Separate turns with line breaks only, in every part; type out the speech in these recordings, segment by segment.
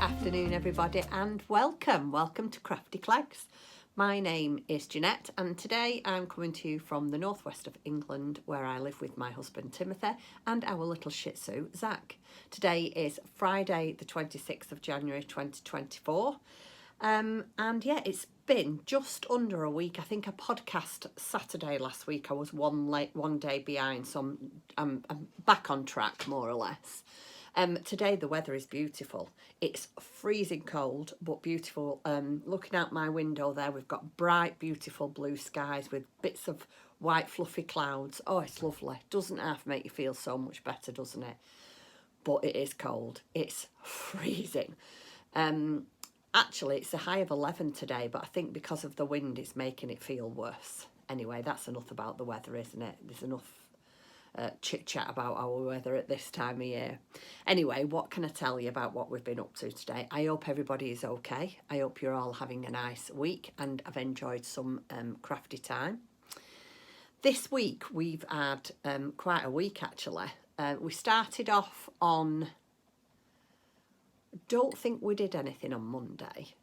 afternoon everybody and welcome to Crafty Cleggs. My name is Jeanette and today I'm coming to you from the northwest of England where I live with my husband Timothy and our little shih tzu Zach. Today is Friday the 26th of January 2024 and yeah, it's been just under a week. I think I podcast Saturday last week. I was one day behind, so I'm back on track more or less. Today the weather is beautiful. It's freezing cold but beautiful. Looking out my window there, we've got bright beautiful blue skies with bits of white fluffy clouds. Oh, it's lovely. Doesn't half make you feel so much better, doesn't it? But it is cold. It's freezing. Actually it's a high of 11 today, but I think because of the wind it's making it feel worse. Anyway, that's enough about the weather, isn't it? There's enough chit chat about our weather at this time of year. Anyway, what can I tell you about what we've been up to today? I hope everybody is okay. I hope you're all having a nice week and I've enjoyed some crafty time. This week we've had quite a week actually. We started off on, I don't think we did anything on Monday.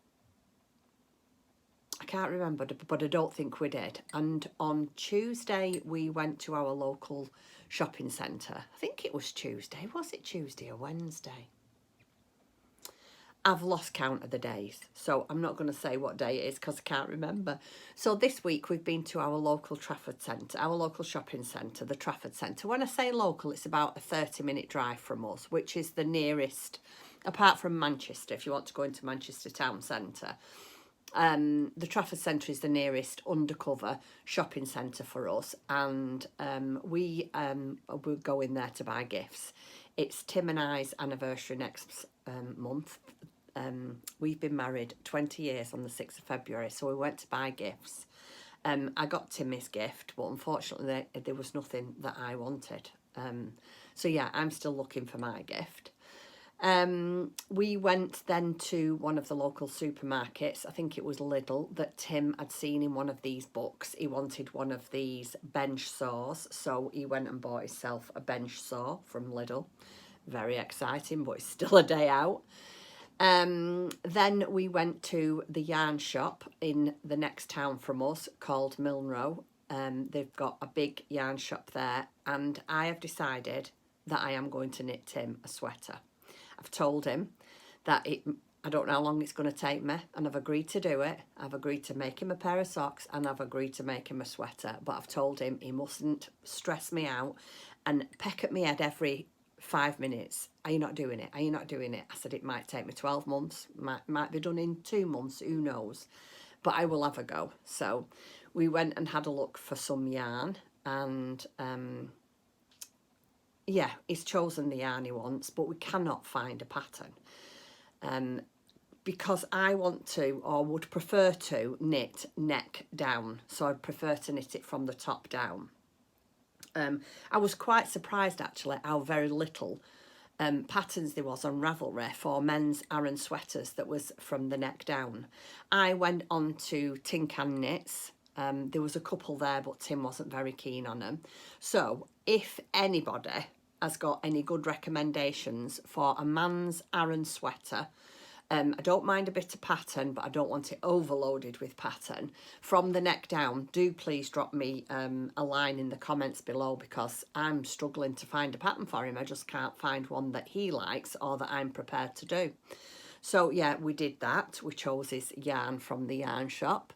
I can't remember, but I don't think we did. And on Tuesday, we went to our local shopping centre. I think it was Tuesday. Was it Tuesday or Wednesday? I've lost count of the days, so I'm not going to say what day it is because I can't remember. So this week we've been to our local Trafford centre, our local shopping centre, the Trafford centre. When I say local, it's about a 30-minute drive from us, which is the nearest, apart from Manchester, if you want to go into Manchester town centre. The Trafford Centre is the nearest undercover shopping centre for us, and we'll go in there to buy gifts. It's Tim and I's anniversary next month. We've been married 20 years on the 6th of February, so we went to buy gifts. I got Tim his gift, but unfortunately there was nothing that I wanted. So yeah, I'm still looking for my gift. We went then to one of the local supermarkets, I think it was Lidl, that Tim had seen in one of these books. He wanted one of these bench saws, so he went and bought himself a bench saw from Lidl. Very exciting, but it's still a day out. Then we went to the yarn shop in the next town from us called Milnrow. They've got a big yarn shop there, and I have decided that I am going to knit Tim a sweater. I've told him that I don't know how long it's going to take me, and I've agreed to do it. I've agreed to make him a pair of socks and I've agreed to make him a sweater, but I've told him he mustn't stress me out and peck at me head every 5 minutes. Are you not doing it? Are you not doing it? I said it might take me 12 months, might be done in 2 months, who knows, but I will have a go. So we went and had a look for some yarn, and yeah, he's chosen the yarn he wants, but we cannot find a pattern because I want to, or would prefer to, knit neck down. So I'd prefer to knit it from the top down. I was quite surprised actually how very little patterns there was on Ravelry for men's Aran sweaters that was from the neck down. I went on to Tin Can Knits. There was a couple there, but Tim wasn't very keen on them. So if anybody has got any good recommendations for a man's Aran sweater, I don't mind a bit of pattern, but I don't want it overloaded with pattern, from the neck down, do please drop me a line in the comments below, because I'm struggling to find a pattern for him. I just can't find one that he likes or that I'm prepared to do. So yeah, we did that. We chose his yarn from the yarn shop.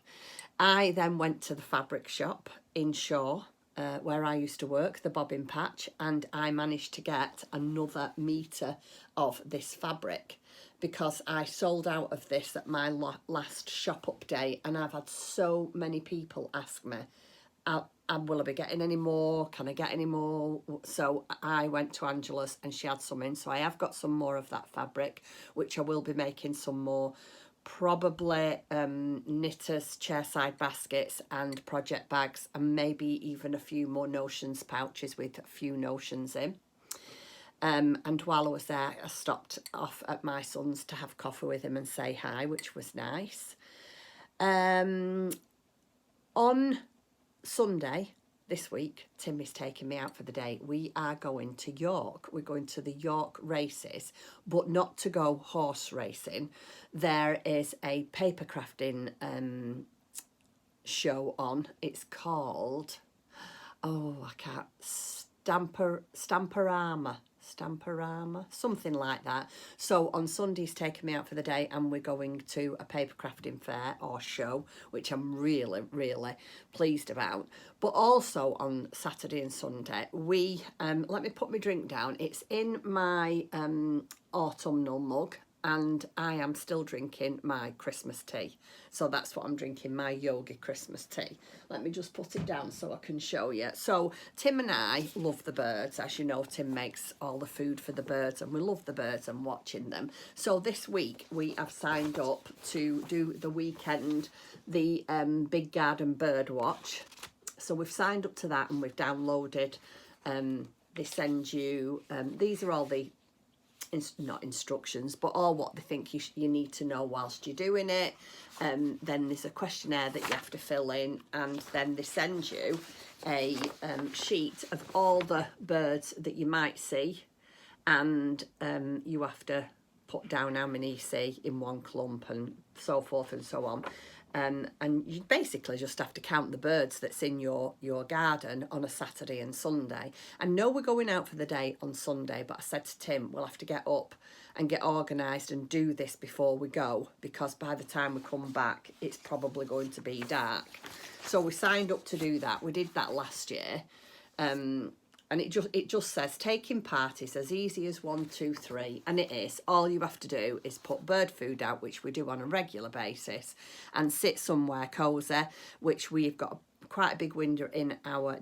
I then went to the fabric shop in Shaw, where I used to work, the bobbin patch, and I managed to get another metre of this fabric because I sold out of this at my last shop update, and I've had so many people ask me, will I be getting any more? Can I get any more? So I went to Angela's and she had some in, so I have got some more of that fabric, which I will be making some more, probably knitters, chairside baskets and project bags, and maybe even a few more notions pouches with a few notions in. And while I was there, I stopped off at my son's to have coffee with him and say hi, which was nice. On Sunday, this week, Tim is taking me out for the day. We are going to York. We're going to the York races, but not to go horse racing. There is a paper crafting show on. It's called, I can't, Stamperama, something like that. So on Sunday he's taking me out for the day, and we're going to a paper crafting fair or show, which I'm really, really pleased about. But also on Saturday and Sunday, we, let me put my drink down. It's in my autumnal mug, and I am still drinking my Christmas tea. So that's what I'm drinking, my Yogi Christmas tea. Let me just put it down so I can show you. So Tim and I love the birds. As you know, Tim makes all the food for the birds, and we love the birds and watching them. So this week we have signed up to do the weekend, the Big Garden Bird Watch. So we've signed up to that, and we've downloaded, they send you, these are all the, not instructions, but all what they think you need to know whilst you're doing it. Then there's a questionnaire that you have to fill in, and then they send you a sheet of all the birds that you might see, and you have to put down how many you see in one clump and so forth and so on. And you basically just have to count the birds that's in your garden on a Saturday and Sunday. I know we're going out for the day on Sunday, but I said to Tim, we'll have to get up and get organised and do this before we go, because by the time we come back, it's probably going to be dark. So we signed up to do that. We did that last year. And it just says taking part is as easy as 1, 2, 3, and it is. All you have to do is put bird food out, which we do on a regular basis, and sit somewhere cosy, which we've got quite a big window in our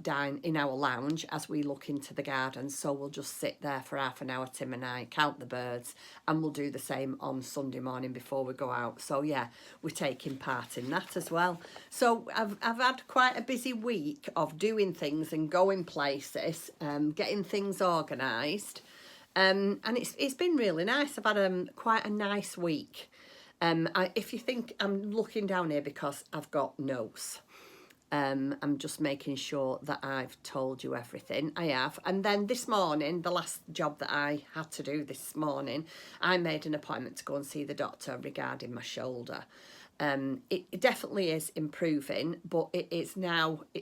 lounge as we look into the garden. So we'll just sit there for half an hour, Tim and I, count the birds, and we'll do the same on Sunday morning before we go out. So yeah, we're taking part in that as well. So I've had quite a busy week of doing things and going places, getting things organised, and it's been really nice. I've had quite a nice week. If you think I'm looking down here because I've got notes. I'm just making sure that I've told you everything. I have. And then this morning, the last job that I had to do this morning, I made an appointment to go and see the doctor regarding my shoulder. It definitely is improving, but it's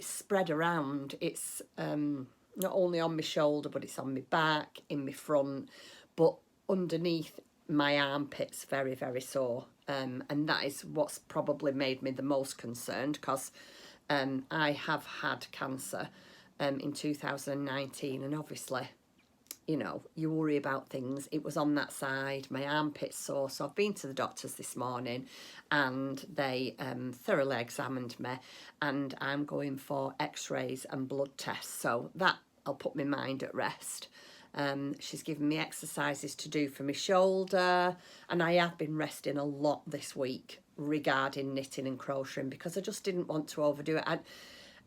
spread around. It's not only on my shoulder, but it's on my back, in my front, but underneath my armpits, very, very sore. And that is what's probably made me the most concerned, because I have had cancer in 2019, and obviously, you know, you worry about things. It was on that side, my armpit's sore, so I've been to the doctors this morning, and they thoroughly examined me, and I'm going for x-rays and blood tests, so that'll put my mind at rest. She's given me exercises to do for my shoulder, and I have been resting a lot this week regarding knitting and crocheting, because I just didn't want to overdo it.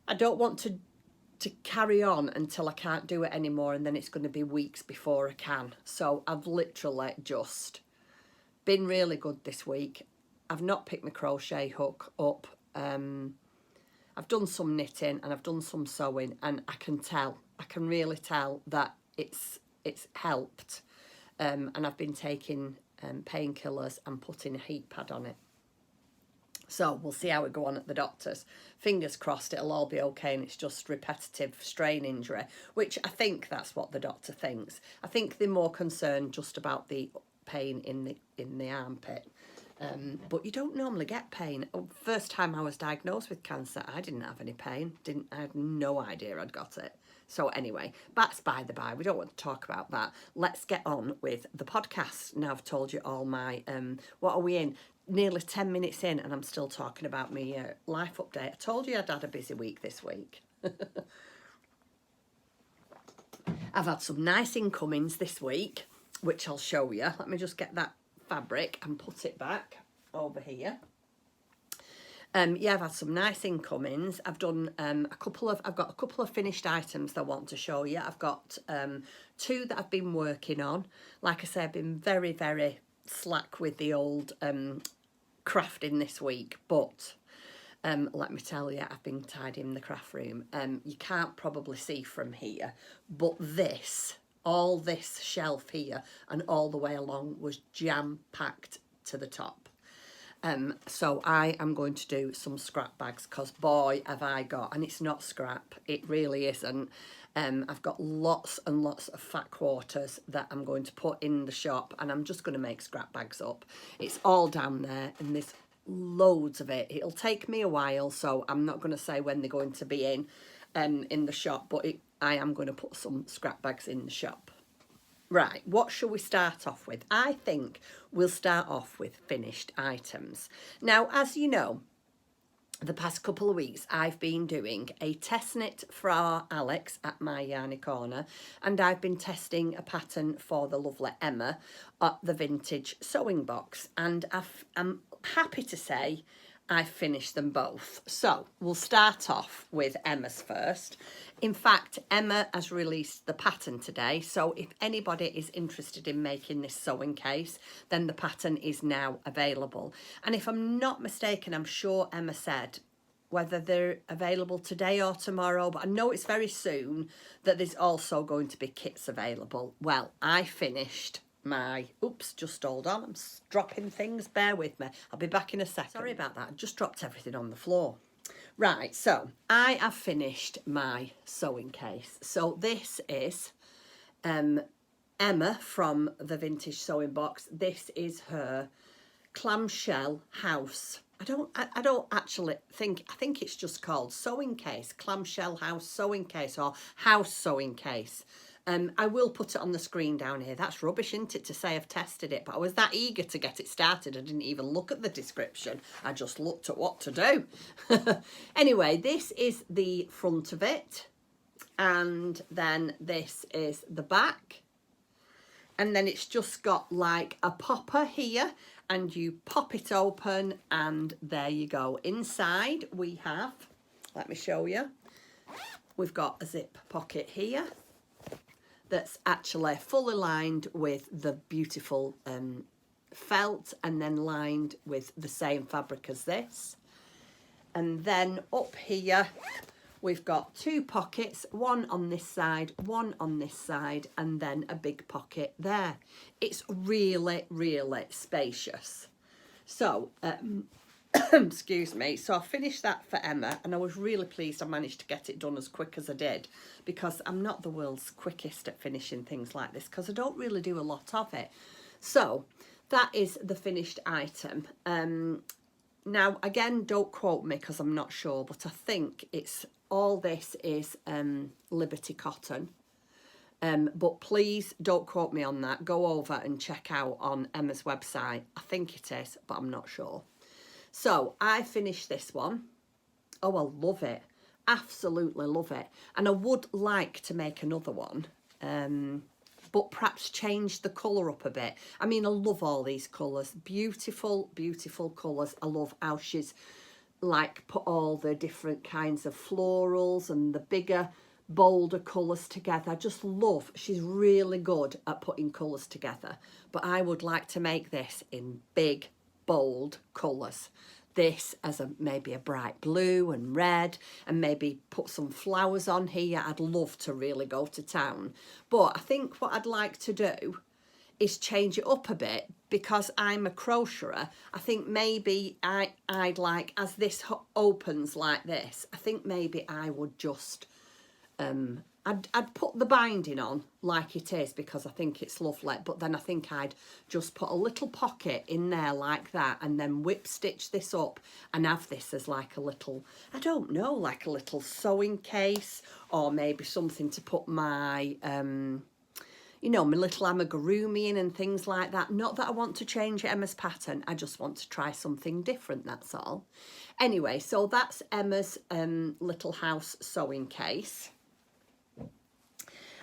I don't want to carry on until I can't do it anymore, and then it's going to be weeks before I can. So I've literally just been really good this week. I've not picked my crochet hook up. I've done some knitting and I've done some sewing, and I can really tell that it's helped. And I've been taking painkillers and putting a heat pad on it. So we'll see how it go on at the doctor's. Fingers crossed it'll all be okay, and it's just repetitive strain injury, which I think that's what the doctor thinks. I think they're more concerned just about the pain in the armpit. But you don't normally get pain. First time I was diagnosed with cancer, I didn't have any pain. I had no idea I'd got it. So anyway, that's by the by. We don't want to talk about that. Let's get on with the podcast. Now I've told you all my, what are we in? Nearly 10 minutes in, and I'm still talking about my life update. I told you I'd had a busy week this week. I've had some nice incomings this week, which I'll show you. Let me just get that fabric and put it back over here. Yeah, I've had some nice incomings. I've done I've got a couple of finished items that I want to show you. I've got 2 that I've been working on. Like I say, I've been very, very slack with the old crafting this week, but Let me tell you, I've been tidying the craft room. You can't probably see from here, but all this shelf here and all the way along was jam-packed to the top. So I am going to do some scrap bags, because boy have I got, and it's not scrap, it really isn't. I've got lots and lots of fat quarters that I'm going to put in the shop, and I'm just going to make scrap bags up. It's all down there, and there's loads of it. It'll take me a while, so I'm not going to say when they're going to be in the shop, but I am going to put some scrap bags in the shop. Right, what shall we start off with? I think we'll start off with finished items. Now, as you know, the past couple of weeks I've been doing a test knit for Alex at my Yarny Corner, and I've been testing a pattern for the lovely Emma at the Vintage Sewing Box, and I'm happy to say I've finished them both. So we'll start off with Emma's first. In fact, Emma has released the pattern today, so if anybody is interested in making this sewing case, then the pattern is now available. And if I'm not mistaken, I'm sure Emma said whether they're available today or tomorrow, but I know it's very soon that there's also going to be kits available. Well, I finished my, oops, just hold on, I'm dropping things, bear with me, I'll be back in a second. Sorry about that, I just dropped everything on the floor. Right, so I have finished my sewing case. So this is Emma from the Vintage Sewing Box. This is her clamshell house. I don't actually think, I think it's just called sewing case, clamshell house sewing case, or house sewing case. I will put it on the screen down here. That's rubbish, isn't it, to say I've tested it, but I was that eager to get it started, I didn't even look at the description. I just looked at what to do. Anyway, this is the front of it, and then this is the back, and then it's just got like a popper here, and you pop it open, and there you go. Inside we have, let me show you, we've got a zip pocket here that's actually fully lined with the beautiful felt, and then lined with the same fabric as this. And then up here we've got two pockets, one on this side, one on this side, and then a big pocket there. It's really, really spacious. So excuse me, so I finished that for Emma, and I was really pleased I managed to get it done as quick as I did, because I'm not the world's quickest at finishing things like this, because I don't really do a lot of it. So that is the finished item. Now again, don't quote me because I'm not sure, but I think it's all this is Liberty cotton, but please don't quote me on that. Go over and check out on Emma's website. I think it is, but I'm not sure. So I finished this one. Oh, I love it. Absolutely love it. And I would like to make another one, but perhaps change the colour up a bit. I mean, I love all these colours. Beautiful, beautiful colours. I love how she's like put all the different kinds of florals and the bigger, bolder colours together. I just love, she's really good at putting colours together. But I would like to make this in big, bold colours. This as maybe a bright blue and red, and maybe put some flowers on here. I'd love to really go to town. But I think what I'd like to do is change it up a bit, because I'm a crocheter. I think maybe I'd like, as this opens like this, I think maybe I would just I'd put the binding on like it is, because I think it's lovely, but then I think I'd just put a little pocket in there like that, and then whip stitch this up and have this as like a little, I don't know, like a little sewing case, or maybe something to put my you know, my little amigurumi in and things like that. Not that I want to change Emma's pattern, I just want to try something different, that's all. Anyway, so that's Emma's little house sewing case.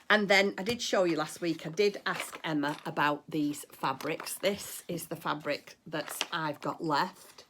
And then I did show you last week, I did ask Emma about these fabrics. This is the fabric that I've got left.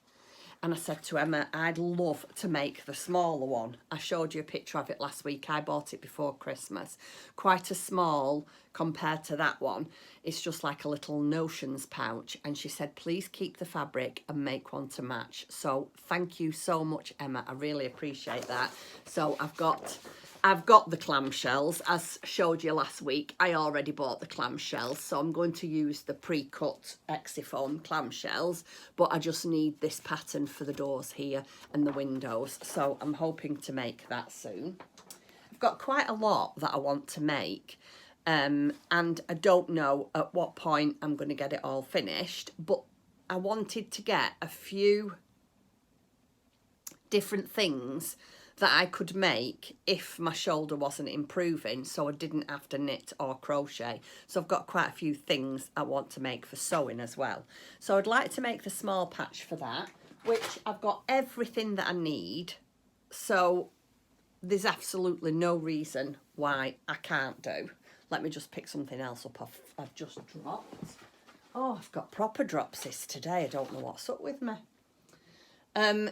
and I said to Emma, I'd love to make the smaller one. I showed you a picture of it last week. I bought it before Christmas. Quite a small compared to that one. It's just like a little notions pouch. And she said, please keep the fabric and make one to match. So thank you so much, Emma. I really appreciate that. So I've got the clamshells, as showed you last week. I already bought the clamshells, so I'm going to use the pre-cut Exifoam clamshells, but I just need this pattern for the doors here and the windows, so I'm hoping to make that soon. I've got quite a lot that I want to make, and I don't know at what point I'm going to get it all finished, but I wanted to get a few different things that I could make if my shoulder wasn't improving, so I didn't have to knit or crochet. So I've got quite a few things I want to make for sewing as well. So I'd like to make the small patch for that, which I've got everything that I need. So there's absolutely no reason why I can't do. Let me just pick something else up I've just dropped. Oh, I've got proper dropsies today. I don't know what's up with me.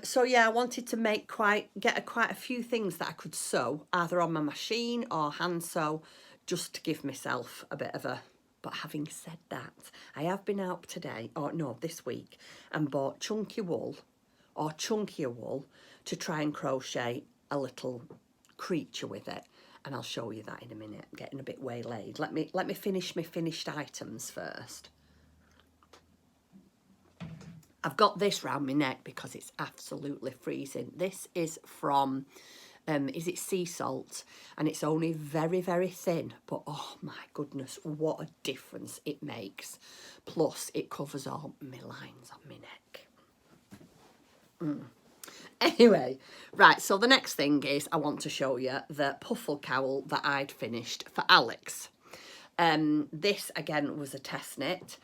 So yeah, I wanted to make quite a few things that I could sew either on my machine or hand sew, just to give myself a bit of a. But having said that, I have been out today, or no, this week, and bought chunky wool or chunkier wool to try and crochet a little creature with it, and I'll show you that in a minute. I'm getting a bit waylaid. Let me finish my finished items first. I've got this round my neck because it's absolutely freezing. This is from, is it sea salt? And it's only very, very thin. But oh my goodness, what a difference it makes. Plus, it covers all my lines on my neck. Anyway, right, so the next thing is I want to show you the puffle cowl that I'd finished for Alex. This, again, was a test knit.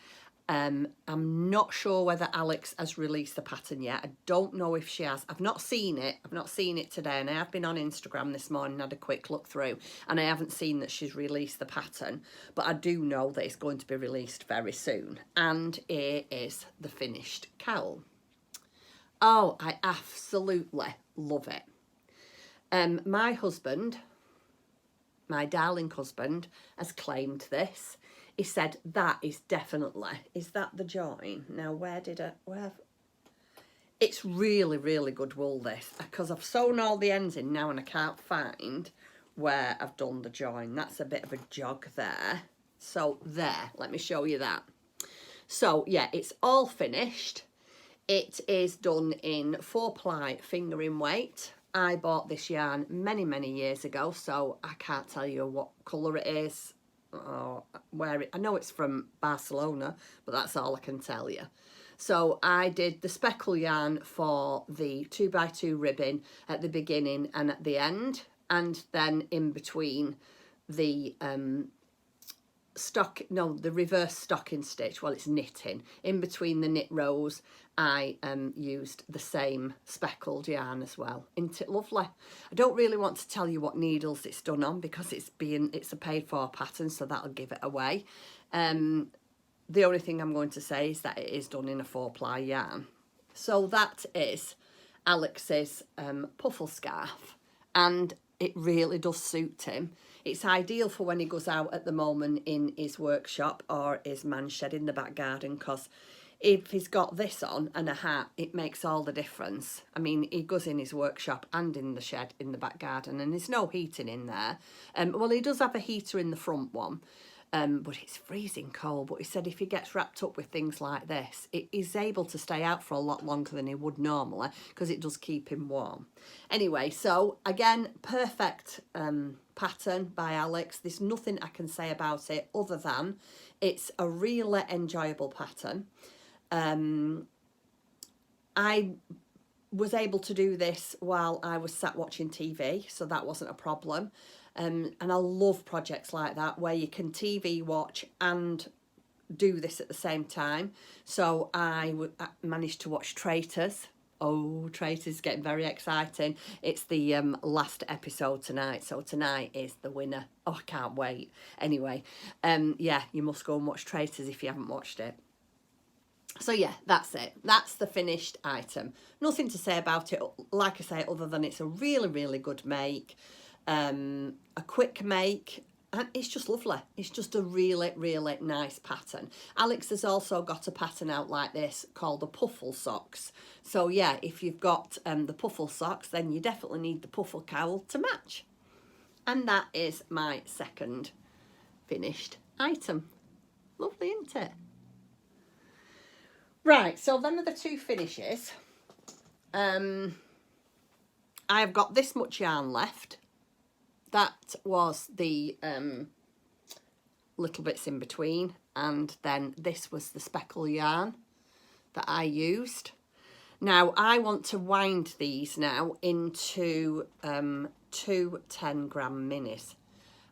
I'm not sure whether Alex has released the pattern yet. I don't know if she has. I've not seen it. I've not seen it today, and I have been on Instagram this morning and had a quick look through, and I haven't seen that she's released the pattern, but I do know that it's going to be released very soon, and it is the finished cowl. Oh, I absolutely love it. My husband, my darling husband, has claimed this. He said, that is definitely, is that the join? Now, where? It's really, really good wool, this, because I've sewn all the ends in now and I can't find where I've done the join. That's a bit of a jog there. So there, let me show you that. So yeah, it's all finished. It is done in 4-ply fingering weight. I bought this yarn many, many years ago, so I can't tell you what colour it is. Or I know it's from Barcelona, but that's all I can tell you. So I did the speckle yarn for the 2x2 ribbon at the beginning and at the end, and then in between the the reverse stocking stitch, well, it's knitting, in between the knit rows, I used the same speckled yarn as well. Isn't it lovely? I don't really want to tell you what needles it's done on because it's a paid for pattern, so that'll give it away. The only thing I'm going to say is that it is done in a 4-ply yarn. So that is Alex's puffle scarf, and it really does suit him. It's ideal for when he goes out at the moment in his workshop or his man shed in the back garden, because if he's got this on and a hat, it makes all the difference. I mean, he goes in his workshop and in the shed in the back garden, and there's no heating in there. Well, he does have a heater in the front one, but it's freezing cold. But he said if he gets wrapped up with things like this, he's able to stay out for a lot longer than he would normally, because it does keep him warm. Anyway, so again, perfect pattern by Alex. There's nothing I can say about it other than it's a really enjoyable pattern. I was able to do this while I was sat watching TV, so that wasn't a problem. And I love projects like that where you can TV watch and do this at the same time. So I managed to watch Traitors. Oh, Traitors is getting very exciting. It's the last episode tonight, so tonight is the winner. Oh, I can't wait. Anyway, yeah, you must go and watch Traitors if you haven't watched it. So yeah, that's it. That's the finished item. Nothing to say about it, like I say, other than it's a really, really good make, a quick make, and it's just lovely. It's just a really, really nice pattern. Alex has also got a pattern out like this called the puffle socks. So yeah, if you've got the puffle socks, then you definitely need the puffle cowl to match. And that is my second finished item. Lovely, isn't it? Right, so then are the two finishes. I've got this much yarn left. That was the little bits in between, and then this was the speckle yarn that I used. Now I want to wind these now into 2 10-gram minis.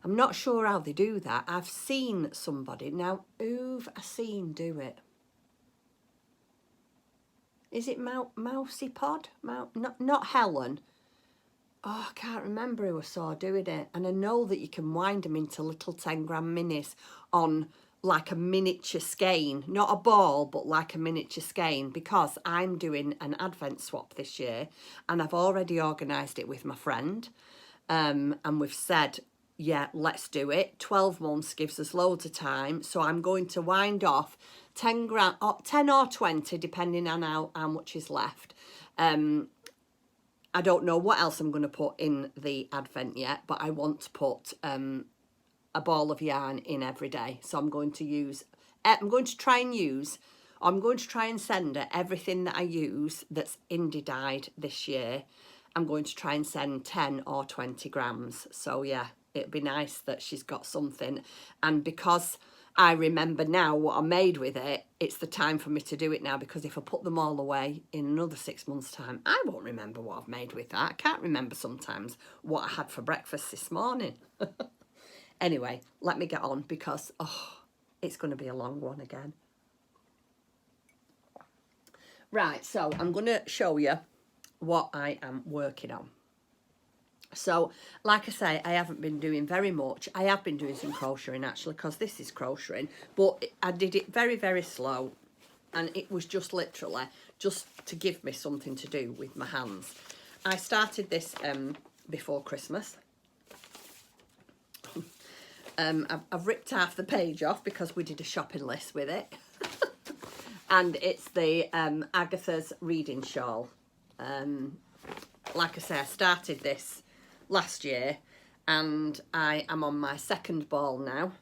I'm not sure how they do that. I've seen somebody. Now, who've I seen do it? Is it Mousy Pod? Not Helen. Oh, I can't remember who I saw doing it. And I know that you can wind them into little 10-gram minis on like a miniature skein. Not a ball, but like a miniature skein, because I'm doing an Advent swap this year and I've already organised it with my friend. And we've said, yeah, let's do it. 12 months gives us loads of time. So I'm going to wind off 10 or 20, depending on how much is left. I don't know what else I'm going to put in the Advent yet, but I want to put a ball of yarn in every day. So I'm going to try and send her everything that I use that's indie dyed this year. I'm going to try and send 10 or 20 grams. So yeah, it'd be nice that she's got something. And because I remember now what I made with it, it's the time for me to do it now, because if I put them all away in another 6 months' time, I won't remember what I've made with that. I can't remember sometimes what I had for breakfast this morning. Anyway, let me get on, because it's going to be a long one again. Right, so I'm going to show you what I am working on. So, like I say, I haven't been doing very much. I have been doing some crocheting, actually, because this is crocheting. But I did it very, very slow. And it was just literally just to give me something to do with my hands. I started this before Christmas. I've ripped half the page off because we did a shopping list with it. And it's the Agatha's reading shawl. Like I say, I started this last year and I am on my second ball now.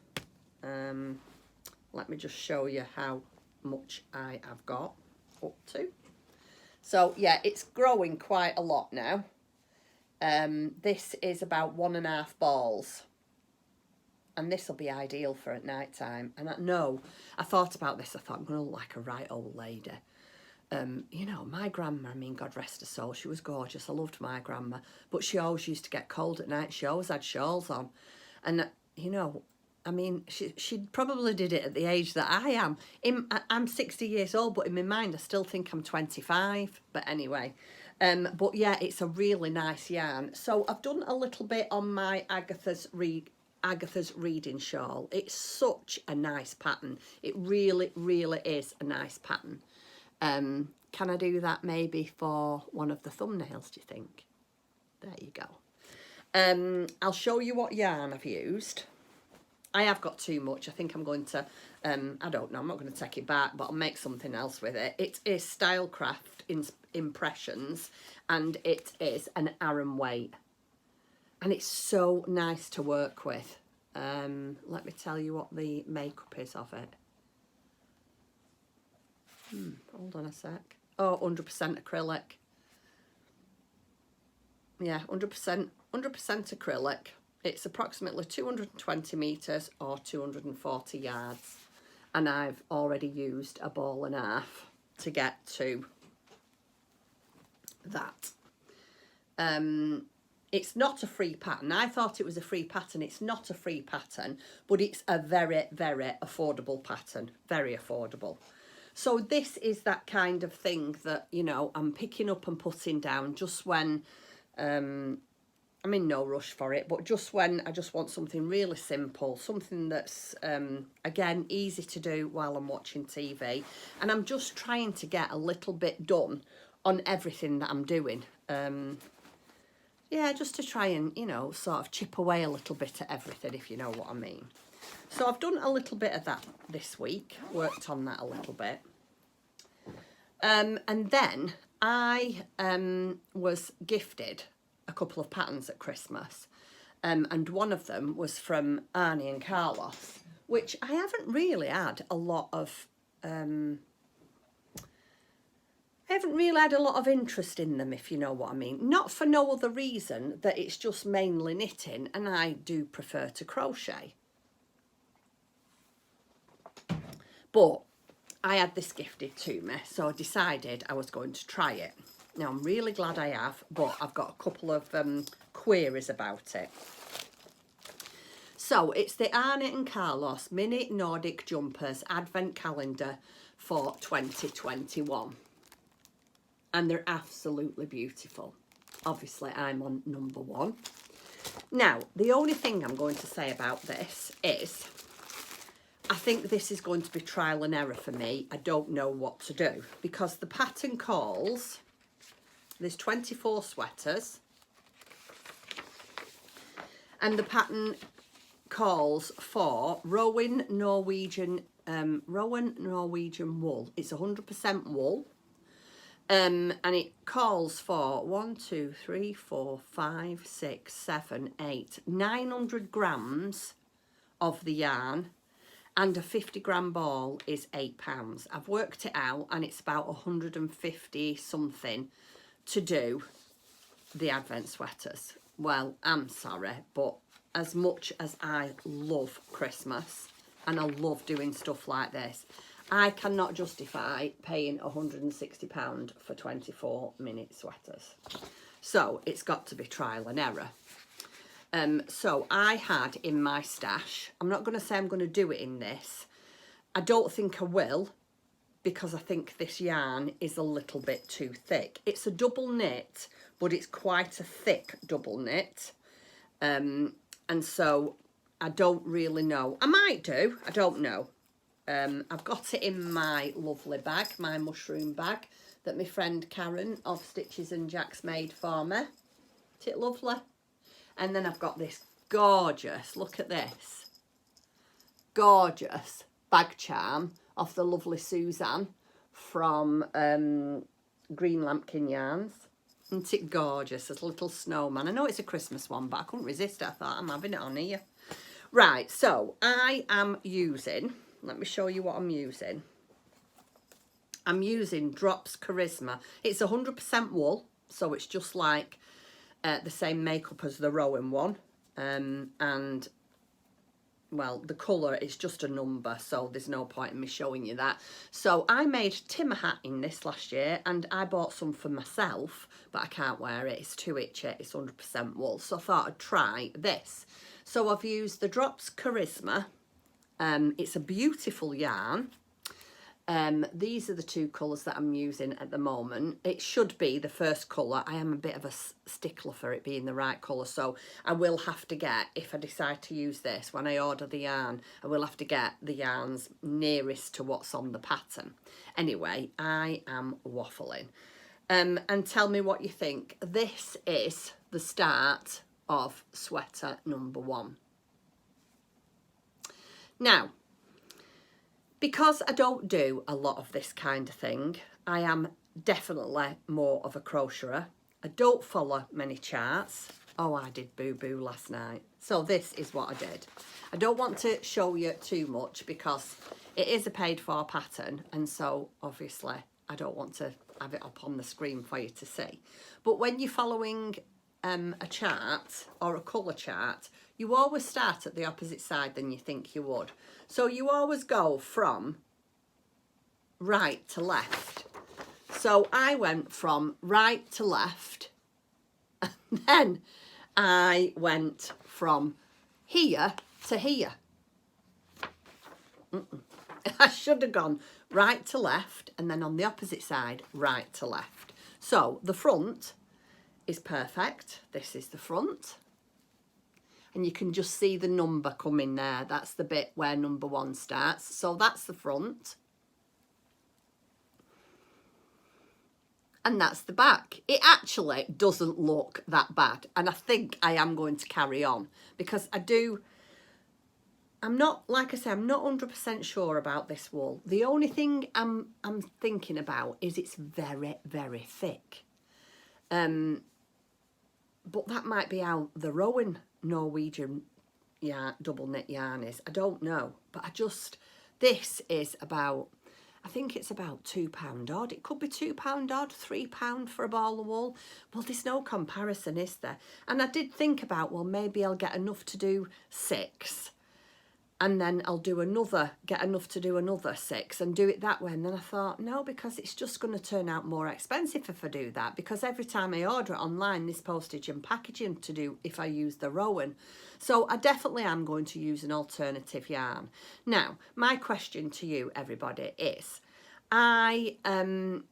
Let me just show you how much I have got up to. So yeah, it's growing quite a lot now. This is about 1.5 balls, and this will be ideal for at night time. And I thought about this. I thought, I'm gonna look like a right old lady. You know, my grandma, I mean, God rest her soul, she was gorgeous. I loved my grandma, but she always used to get cold at night. She always had shawls on. And, you know, I mean, she probably did it at the age that I am. I'm 60 years old, but in my mind, I still think I'm 25. But anyway, but yeah, it's a really nice yarn. So I've done a little bit on my Agatha's reading shawl. It's such a nice pattern. It really, really is a nice pattern. Can I do that maybe for one of the thumbnails, do you think? There you go. I'll show you what yarn I've used. I have got too much. I think I'm going to, I don't know, I'm not going to take it back, but I'll make something else with it. It is Stylecraft Impressions, and it is an Aran weight. And it's so nice to work with. Let me tell you what the makeup is of it. Hold on a sec. Oh, 100% acrylic. Yeah, 100% acrylic. It's approximately 220 metres or 240 yards. And I've already used a ball and a half to get to that. It's not a free pattern. I thought it was a free pattern. It's not a free pattern, but it's a very, very affordable pattern. Very affordable. So this is that kind of thing that, you know, I'm picking up and putting down just when I'm I'm in no rush for it, but just when I just want something really simple, something that's, again, easy to do while I'm watching TV. And I'm just trying to get a little bit done on everything that I'm doing. Yeah, just to try and, you know, sort of chip away a little bit at everything, if you know what I mean. So I've done a little bit of that this week, worked on that a little bit. And then I was gifted a couple of patterns at Christmas, and one of them was from Arne and Carlos, which I haven't really had a lot of interest in them, if you know what I mean. Not for no other reason that it's just mainly knitting, and I do prefer to crochet. But I had this gifted to me, so I decided I was going to try it. Now, I'm really glad I have, but I've got a couple of queries about it. So, it's the Arne and Carlos Mini Nordic Jumpers Advent Calendar for 2021. And they're absolutely beautiful. Obviously, I'm on number 1. Now, the only thing I'm going to say about this is, I think this is going to be trial and error for me. I don't know what to do, because the pattern calls... There's 24 sweaters, and the pattern calls for Rowan Norwegian wool. It's 100% wool, and it calls for 900 grams of the yarn, and a 50-gram ball is £8. I've worked it out, and it's about 150 something to do the Advent sweaters. Well, I'm sorry, but as much as I love Christmas and I love doing stuff like this, I cannot justify paying £160 for 24-minute sweaters. So it's got to be trial and error. So I had in my stash, I'm not going to say I'm going to do it in this. I don't think I will, because I think this yarn is a little bit too thick. It's a double knit, but it's quite a thick double knit. And so I don't really know. I might do, I don't know. I've got it in my lovely bag, my mushroom bag, that my friend Karen of Stitches and Jacks made for me. Isn't it lovely? And then I've got this gorgeous, look at this, gorgeous bag charm of the lovely Suzanne from Green Lampkin Yarns. Isn't it gorgeous? This little snowman. I know it's a Christmas one, but I couldn't resist it. I thought, I'm having it on here. Right, so I am using, let me show you what I'm using. I'm using Drops Charisma. It's 100% wool, so it's just like the same makeup as the Rowan one. And well, the colour is just a number, so there's no point in me showing you that. So I made Tim a hat in this last year, and I bought some for myself, but I can't wear it. It's too itchy. It's 100% wool. So I thought I'd try this. So I've used the Drops Charisma. It's a beautiful yarn. These are the two colours that I'm using at the moment. It should be the first colour. I am a bit of a stickler for it being the right colour, so I will have to get, if I decide to use this, when I order the yarn, I will have to get the yarns nearest to what's on the pattern. Anyway, I am waffling. And tell me what you think. This is the start of sweater number 1. Now, because I don't do a lot of this kind of thing, I am definitely more of a crocheter. I don't follow many charts. Oh, I did boo-boo last night. So this is what I did. I don't want to show you too much because it is a paid-for pattern, and so obviously I don't want to have it up on the screen for you to see. But when you're following a chart or a colour chart, you always start at the opposite side than you think you would. So you always go from right to left. So I went from right to left, and then I went from here to here. I should have gone right to left, and then on the opposite side, right to left. So the front is perfect. This is the front. And you can just see the number coming there. That's the bit where number 1 starts. So that's the front. And that's the back. It actually doesn't look that bad. And I think I am going to carry on because I'm not, like I say, I'm not 100% sure about this wool. The only thing I'm thinking about is it's very, very thick. But that might be how the Rowan Norwegian double knit yarn is. I don't know. But this is about, I think it's about £2 odd. It could be £2 odd, £3 for a ball of wool. Well, there's no comparison, is there? And I did think about, well, maybe I'll get enough to do 6. And then I'll get enough to do another 6 and do it that way. And then I thought, no, because it's just going to turn out more expensive if I do that. Because every time I order it online, there's postage and packaging to do if I use the Rowan. So I definitely am going to use an alternative yarn. Now, my question to you, everybody, is like I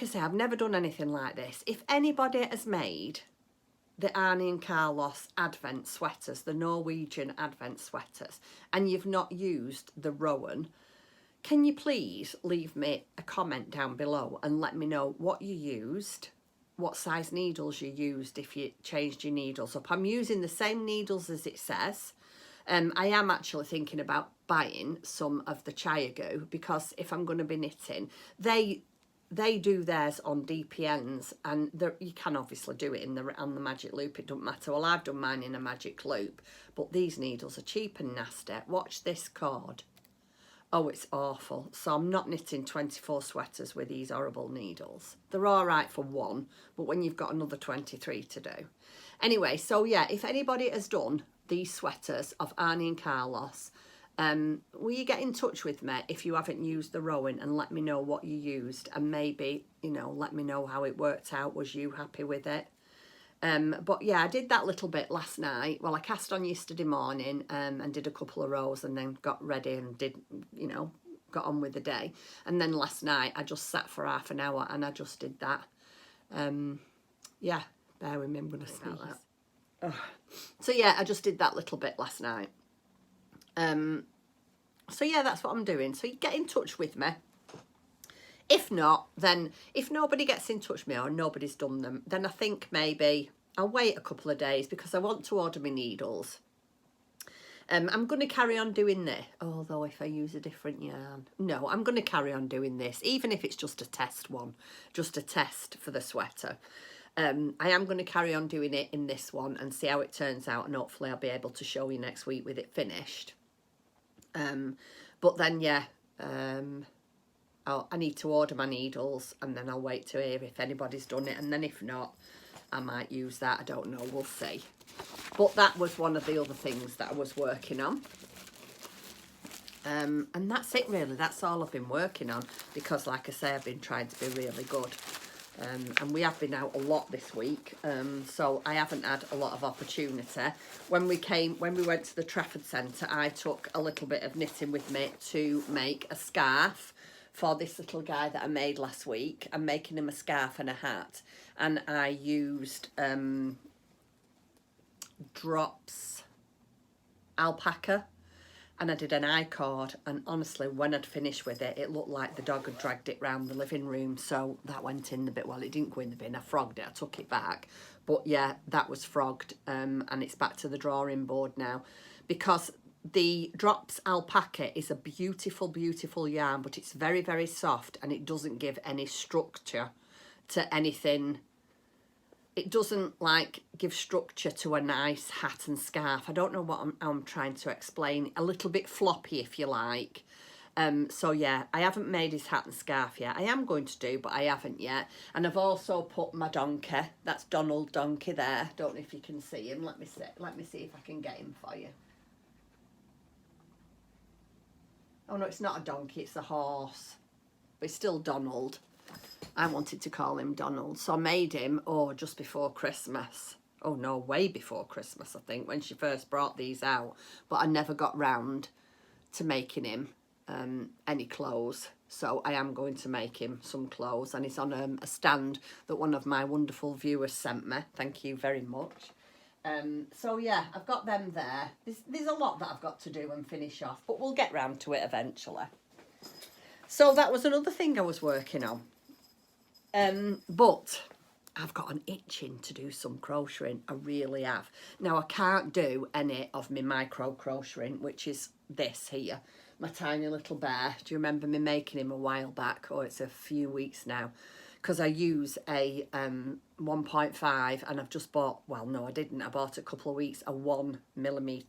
say, I've never done anything like this. If anybody has made the Arne Carlos Advent sweaters, the Norwegian Advent sweaters, and you've not used the Rowan, can you please leave me a comment down below and let me know what you used, what size needles you used if you changed your needles up. I'm using the same needles as it says. I am actually thinking about buying some of the Chiago because if I'm going to be knitting, they do theirs on DPNs, and you can obviously do it on the magic loop. It doesn't matter. Well, I've done mine in a magic loop, but these needles are cheap and nasty. Watch this cord. Oh, it's awful. So I'm not knitting 24 sweaters with these horrible needles. They're all right for one, but when you've got another 23 to do. Anyway, so yeah, if anybody has done these sweaters of Arne and Carlos, will you get in touch with me if you haven't used the Rowan and let me know what you used, and maybe, you know, let me know how it worked out. Was you happy with it? But yeah, I did that little bit last night. Well, I cast on yesterday morning and did a couple of rows and then got ready and did, you know, got on with the day. And then last night I just sat for half an hour and I just did that. Yeah, bear with me, I'm going to sneeze. So yeah, I just did that little bit last night. So yeah, that's what I'm doing. So you get in touch with me. If not, then if nobody gets in touch with me or nobody's done them, then I think maybe I'll wait a couple of days because I want to order my needles. I'm going to carry on doing this, although if I use a different yarn. No, I'm going to carry on doing this, even if it's just a test one, just a test for the sweater. I am going to carry on doing it in this one and see how it turns out, and hopefully I'll be able to show you next week with it finished. But then, yeah, I need to order my needles and then I'll wait to hear if anybody's done it, and then if not, I might use that. I don't know, we'll see. But that was one of the other things that I was working on. And that's it really, that's all I've been working on, because like I say, I've been trying to be really good. And we have been out a lot this week, so I haven't had a lot of opportunity. When we went to the Trafford Centre, I took a little bit of knitting with me to make a scarf for this little guy that I made last week. I'm making him a scarf and a hat, and I used drops alpaca, and I did an I-cord, and honestly, when I'd finished with it, it looked like the dog had dragged it round the living room, so that went in the bin. Well, it didn't go in the bin, I frogged it, I took it back, but yeah, that was frogged, and it's back to the drawing board now, because the drops alpaca is a beautiful, beautiful yarn, but it's very, very soft, and it doesn't give any structure to anything. It doesn't like give structure to a nice hat and scarf. I don't know what I'm trying to explain. A little bit floppy, if you like. So yeah, I haven't made his hat and scarf yet. I am going to do, but I haven't yet. And I've also put my donkey. That's Donald Donkey there. Don't know if you can see him. Let me see if I can get him for you. Oh no, it's not a donkey. It's a horse. But it's still Donald. I wanted to call him Donald, so I made him, just before Christmas. Oh no, way before Christmas, I think, when she first brought these out. But I never got round to making him any clothes. So I am going to make him some clothes, and it's on a stand that one of my wonderful viewers sent me. Thank you very much. So yeah, I've got them there. There's a lot that I've got to do and finish off, but we'll get round to it eventually. So that was another thing I was working on. But I've got an itching to do some crocheting. I really have. Now I can't do any of my micro crocheting, which is this here. My tiny little bear. Do you remember me making him a while back? Oh, it's a few weeks now. Because I use a 1.5 and I've just bought, well, no, I didn't. I bought a couple of weeks, a 1 millimetre,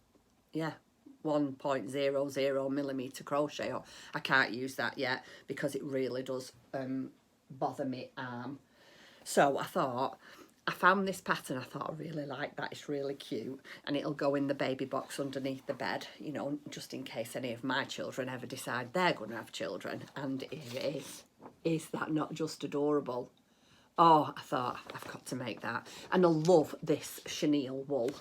yeah, 1.00 millimetre crochet. Oh, I can't use that yet because it really does bother me arm. So I thought, I found this pattern, I thought I really like that, it's really cute, and it'll go in the baby box underneath the bed, you know, just in case any of my children ever decide they're going to have children, and it is. Is that not just adorable? Oh, I thought, I've got to make that. And I love this chenille wool.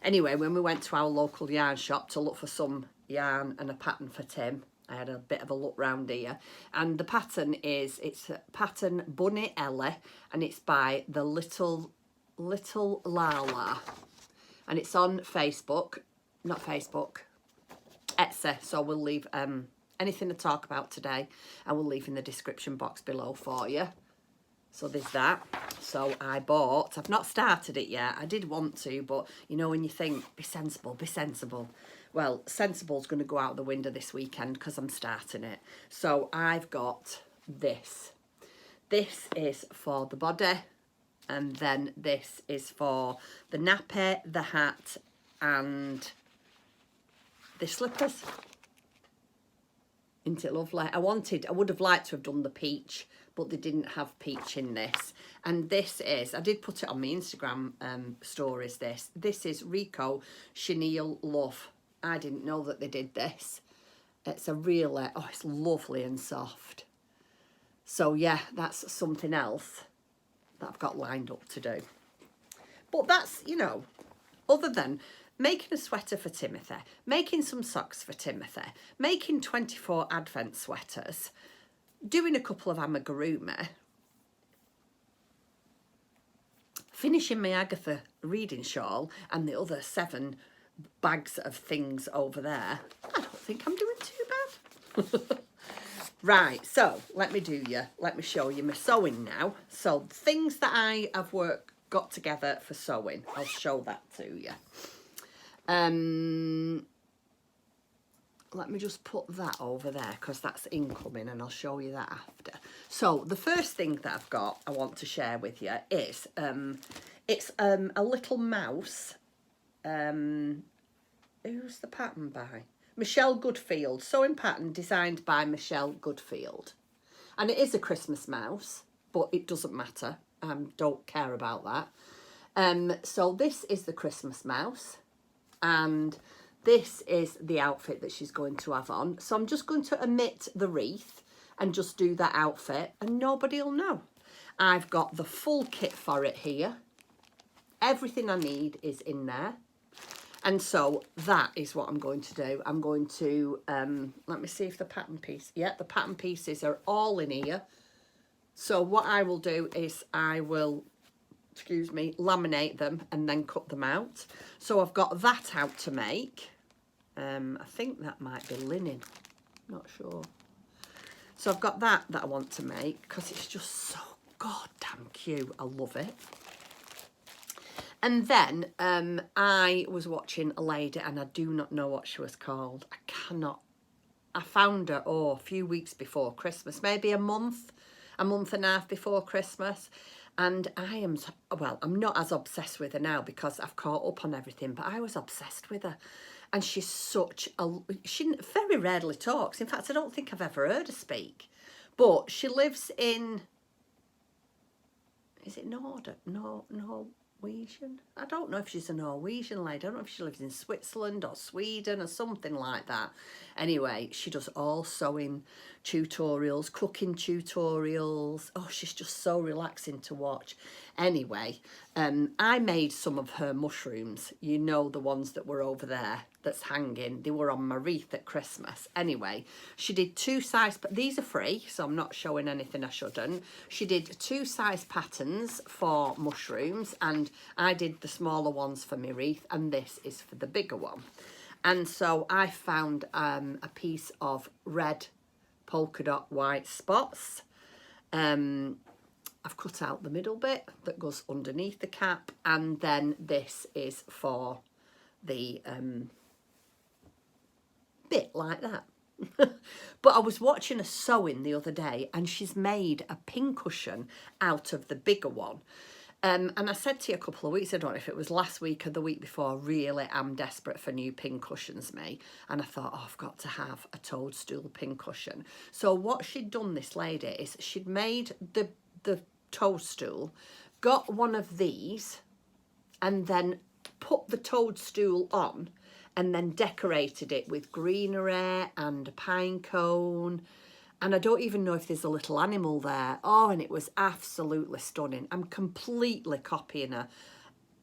Anyway, when we went to our local yarn shop to look for some yarn and a pattern for Tim, I had a bit of a look round here, and the pattern is, it's a pattern Bunny Ellie, and it's by the Little Lala, and it's on Facebook, not Facebook, Etsy. So we'll leave anything to talk about today, I will leave in the description box below for you. So there's that. So I bought, I've not started it yet, I did want to, but you know when you think, be sensible, be sensible. Well, sensible's going to go out the window this weekend because I'm starting it. So I've got this. This is for the body, and then this is for the nappy, the hat, and the slippers. Isn't it lovely? I would have liked to have done the peach, but they didn't have peach in this. And this is, I did put it on my Instagram stories, this is Rico Chenille Love. I didn't know that they did this. It's a really, oh, it's lovely and soft. So yeah, that's something else that I've got lined up to do. But that's, you know, other than making a sweater for Timothy, making some socks for Timothy, making 24 Advent sweaters, doing a couple of amigurumi, finishing my Agatha reading shawl and the other 7 bags of things over there, I don't think I'm doing too bad. Right, so let me show you my sewing now. So things that I have got together for sewing, I'll show that to you. Let me just put that over there because that's incoming, and I'll show you that after. So the first thing that I've got I want to share with you is it's a little mouse. Who's the pattern by? Michelle Goodfield. Sewing pattern designed by Michelle Goodfield. And it is a Christmas mouse, but it doesn't matter. Don't care about that. So this is the Christmas mouse. And this is the outfit that she's going to have on. So I'm just going to omit the wreath and just do that outfit, and nobody will know. I've got the full kit for it here. Everything I need is in there. And so that is what I'm going to do. I'm going to, let me see if the pattern piece, yeah, the pattern pieces are all in here. So what I will do is I will, excuse me, laminate them and then cut them out. So I've got that out to make. I think that might be linen, not sure. So I've got that I want to make because it's just so goddamn cute. I love it. And then I was watching a lady, and I do not know what she was called. I found her, a few weeks before Christmas, maybe a month and a half before Christmas. And I'm not as obsessed with her now because I've caught up on everything, but I was obsessed with her. And she's she very rarely talks. In fact, I don't think I've ever heard her speak. But she lives in, is it Norwegian? I don't know if she's a Norwegian lady. I don't know if she lives in Switzerland or Sweden or something like that. Anyway, she does all sewing tutorials, cooking tutorials. Oh, she's just so relaxing to watch. Anyway, I made some of her mushrooms. You know, the ones that were over there. that's hanging. They were on my wreath at Christmas. Anyway, she did 2 size, but these are free, so I'm not showing anything I shouldn't. She did 2 size patterns for mushrooms, and I did the smaller ones for my wreath, and this is for the bigger one. And so I found a piece of red polka dot white spots. I've cut out the middle bit that goes underneath the cap, and then this is for the bit like that. But I was watching a sewing the other day, and she's made a pincushion out of the bigger one. And I said to you a couple of weeks, I don't know if it was last week or the week before, really am desperate for new pincushions, me. And I thought, oh, I've got to have a toadstool pincushion. So what she'd done, this lady, is she'd made the toadstool, got one of these, and then put the toadstool on, and then decorated it with greenery and a pine cone. And I don't even know if there's a little animal there. Oh, and it was absolutely stunning. I'm completely copying her.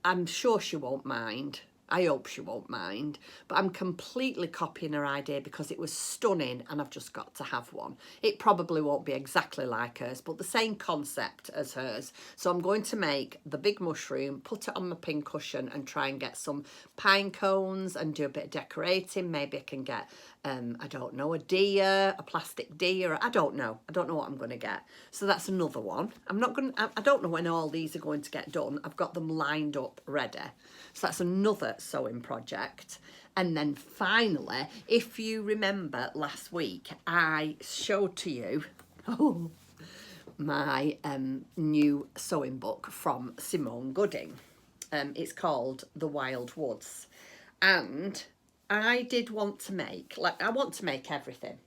I'm sure she won't mind. I hope she won't mind. But I'm completely copying her idea because it was stunning, and I've just got to have one. It probably won't be exactly like hers, but the same concept as hers. So I'm going to make the big mushroom, put it on my pincushion, and try and get some pine cones and do a bit of decorating. Maybe I can get, I don't know, a deer, a plastic deer. I don't know what I'm going to get. So that's another one. I don't know when all these are going to get done. I've got them lined up ready. So that's another sewing project. And then finally, if you remember last week, I showed to you my new sewing book from Simone Gooding. It's called The Wild Woods. And I did want to make, I want to make everything.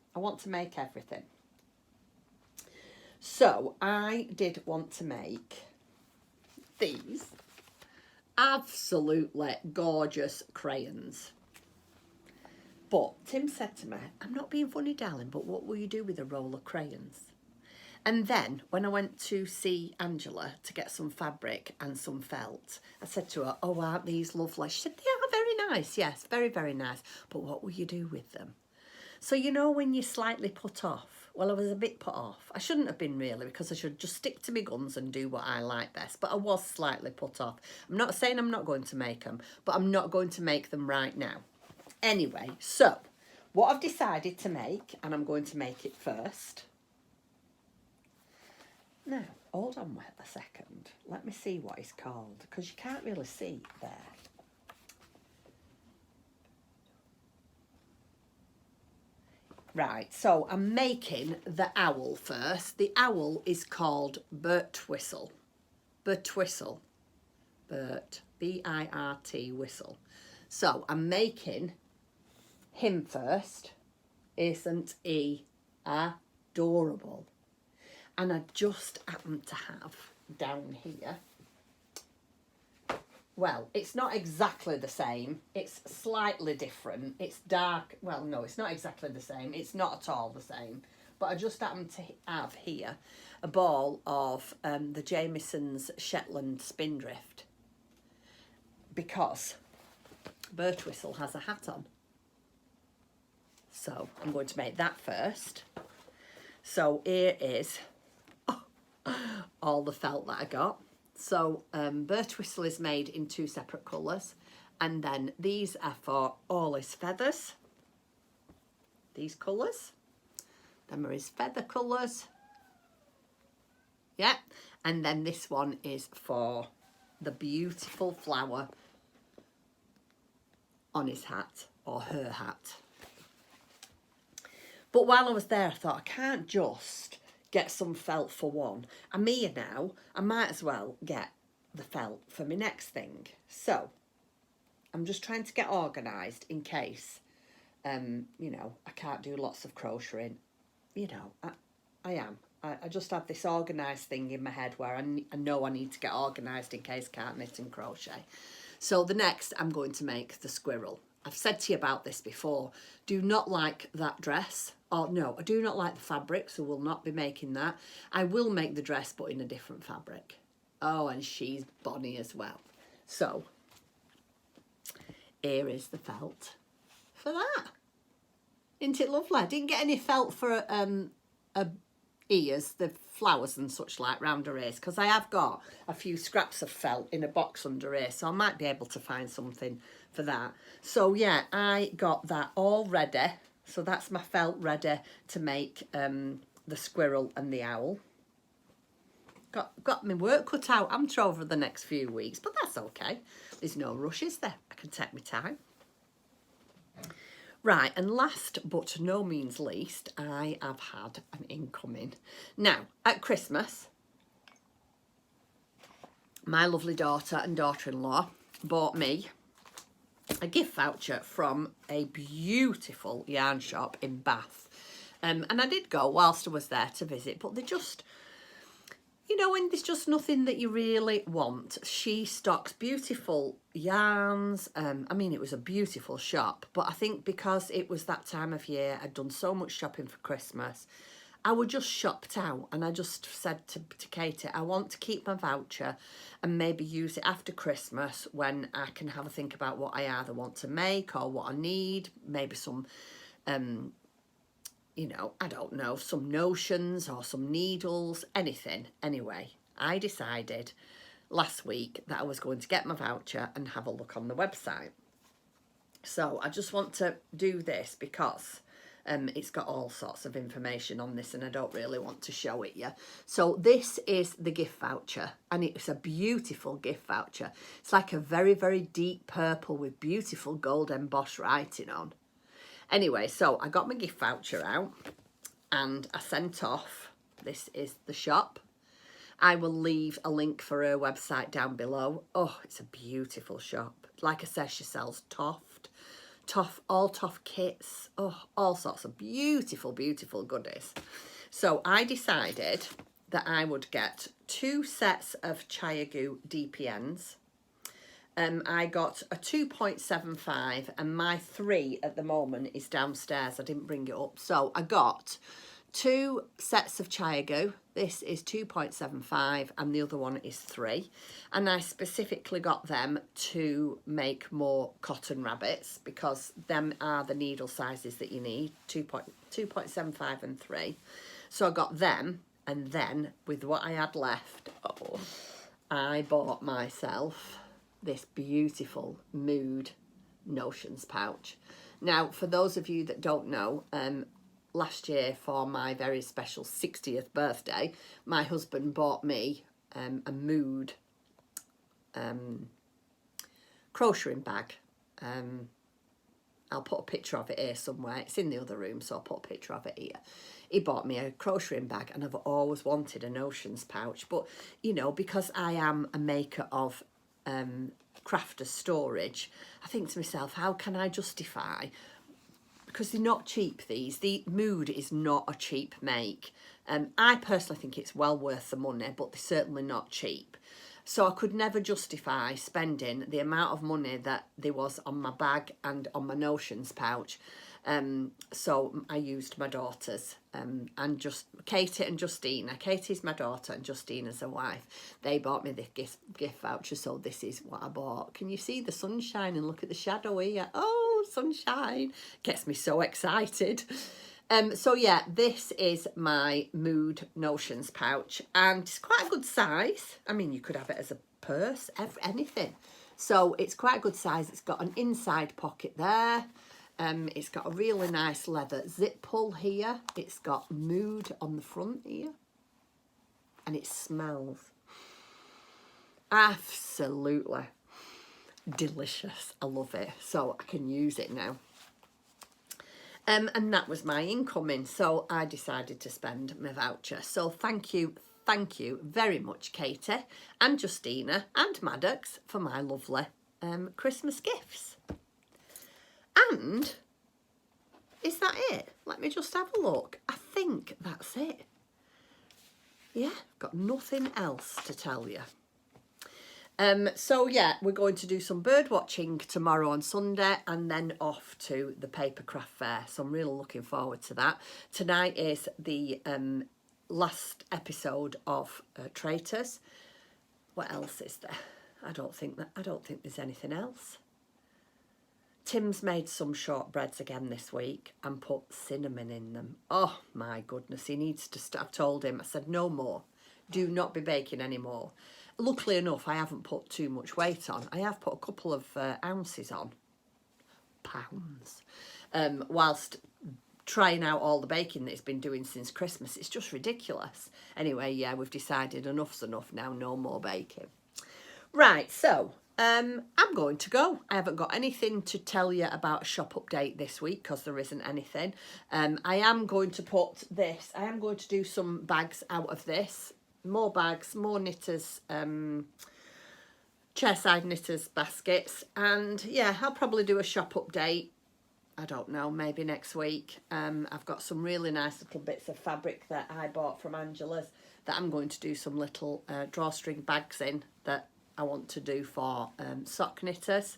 So I did want to make these absolutely gorgeous crayons. But Tim said to me, I'm not being funny, darling, but what will you do with a roll of crayons? And then when I went to see Angela to get some fabric and some felt, I said to her, oh, aren't these lovely? She said, they are very nice. Yes, very, very nice. But what will you do with them? So, you know, when you're slightly put off, well, I was a bit put off. I shouldn't have been really, because I should just stick to my guns and do what I like best. But I was slightly put off. I'm not saying I'm not going to make them, but I'm not going to make them right now. Anyway, so what I've decided to make, and I'm going to make it first. Now, hold on a second. Let me see what it's called, because you can't really see there. Right, so I'm making the owl first. The owl is called Bert Whistle. Birtwhistle. Bert, B-I-R-T, whistle. So I'm making him first. Isn't he adorable? And I just happen to have down here, well, it's not exactly the same. It's slightly different. It's dark. Well, no, it's not exactly the same. It's not at all the same. But I just happen to have here a ball of the Jamieson's Shetland Spindrift, because Birtwhistle has a hat on. So I'm going to make that first. So here is all the felt that I got. So Birtwhistle is made in 2 separate colours, and then these are for all his feathers, these colours. Them are his feather colours, yeah, and then this one is for the beautiful flower on his hat, or her hat. But while I was there, I thought, I can't just get some felt for one. I'm here now, I might as well get the felt for my next thing. So I'm just trying to get organised in case, you know, I can't do lots of crocheting. You know, I am. I just have this organised thing in my head where I know I need to get organised in case I can't knit and crochet. So the next, I'm going to make the squirrel. I've said to you about this before. Do not like that dress. Oh, no, I do not like the fabric, so we'll not be making that. I will make the dress, but in a different fabric. Oh, and she's bonny as well. So, here is the felt. for that. Isn't it lovely? I didn't get any felt for ears, the flowers and such like round her ears, because I have got a few scraps of felt in a box under here, so I might be able to find something for that. So yeah, I got that all ready. So that's my felt ready to make the squirrel and the owl. Got my work cut out, I'm sure, over the next few weeks, but that's okay. There's no rush, is there? I can take my time. Right, and last but no means least, I have had an incoming. Now, at Christmas, my lovely daughter and daughter-in-law bought me a gift voucher from a beautiful yarn shop in Bath. And I did go whilst I was there to visit, but they just, you know, when there's just nothing that you really want. She stocks beautiful yarns. I mean, it was a beautiful shop, but I think because it was that time of year, I'd done so much shopping for Christmas, I was just shopped out, and I just said to Katie, I want to keep my voucher and maybe use it after Christmas when I can have a think about what I either want to make or what I need, maybe some you know, I don't know, some notions or some needles, anything. Anyway, I decided last week that I was going to get my voucher and have a look on the website. So I just want to do this because it's got all sorts of information on this and I don't really want to show it you. So this is the gift voucher, and it's a beautiful gift voucher. It's like a very, very deep purple with beautiful gold embossed writing on. Anyway, so I got my gift voucher out and I sent off. This is the shop. I will leave a link for her website down below. Oh, it's a beautiful shop. Like I said, she sells all toff kits. Oh, all sorts of beautiful, beautiful goodies. So I decided that I would get 2 sets of Chiagoo DPNs. I got a 2.75 and my 3 at the moment is downstairs. I didn't bring it up. So I got 2 sets of Chiagoo. This is 2.75 and the other one is 3. And I specifically got them to make more cotton rabbits because them are the needle sizes that you need, 2.75 and 3. So I got them, and then with what I had left, I bought myself this beautiful Mood Notions pouch. Now, for those of you that don't know, last year for my very special 60th birthday, my husband bought me a Mood crocheting bag. I'll put a picture of it here somewhere. It's in the other room, so I'll put a picture of it here. He bought me a crocheting bag, and I've always wanted a Notions pouch, but you know, because I am a maker of crafters storage, I think to myself, how can I justify, because they're not cheap, these, the Mood is not a cheap make. I personally think it's well worth the money, but they're certainly not cheap. So I could never justify spending the amount of money that there was on my bag and on my Notions pouch. So I used my daughters and just Katie and Justina. Katie's my daughter and Justina's her wife. They bought me the gift voucher, so this is what I bought. Can you see the sunshine and look at the shadow here? Oh, sunshine. Gets me so excited. So yeah, this is my Mood Notions pouch, and it's quite a good size. I mean, you could have it as a purse, anything. So it's quite a good size. It's got an inside pocket there. It's got a really nice leather zip pull here. It's got Mood on the front here. And it smells absolutely delicious. I love it. So I can use it now. And that was my incoming. So I decided to spend my voucher. So thank you very much, Katie and Justina and Maddox, for my lovely Christmas gifts. And is that it? Let me just have a look. I think that's it. Yeah, got nothing else to tell you. So yeah, we're going to do some bird watching tomorrow on Sunday, and then off to the paper craft fair. So I'm really looking forward to that. Tonight is the last episode of Traitors. What else is there? I don't think there's anything else. Tim's made some shortbreads again this week and put cinnamon in them. Oh my goodness, he needs to stop. I've told him, I said, no more. Do not be baking anymore. Luckily enough, I haven't put too much weight on. I have put a couple of ounces on. Pounds. Whilst trying out all the baking that he's been doing since Christmas. It's just ridiculous. Anyway, yeah, we've decided enough's enough now. No more baking. Right, so I'm going to go. I haven't got anything to tell you about a shop update this week because there isn't anything. I am going to put this, I am going to do some bags out of this. More bags, more knitters, chairside knitters baskets. And yeah, I'll probably do a shop update. I don't know, maybe next week. I've got some really nice little bits of fabric that I bought from Angela's that I'm going to do some little drawstring bags in that I want to do for sock knitters.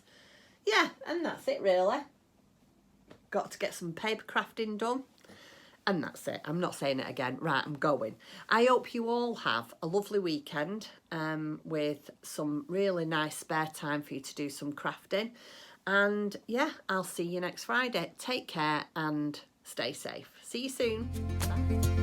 Yeah, and that's it really. Got to get some paper crafting done. And that's it. I'm not saying it again. Right, I'm going. I hope you all have a lovely weekend with some really nice spare time for you to do some crafting. And yeah, I'll see you next Friday. Take care and stay safe. See you soon. Bye.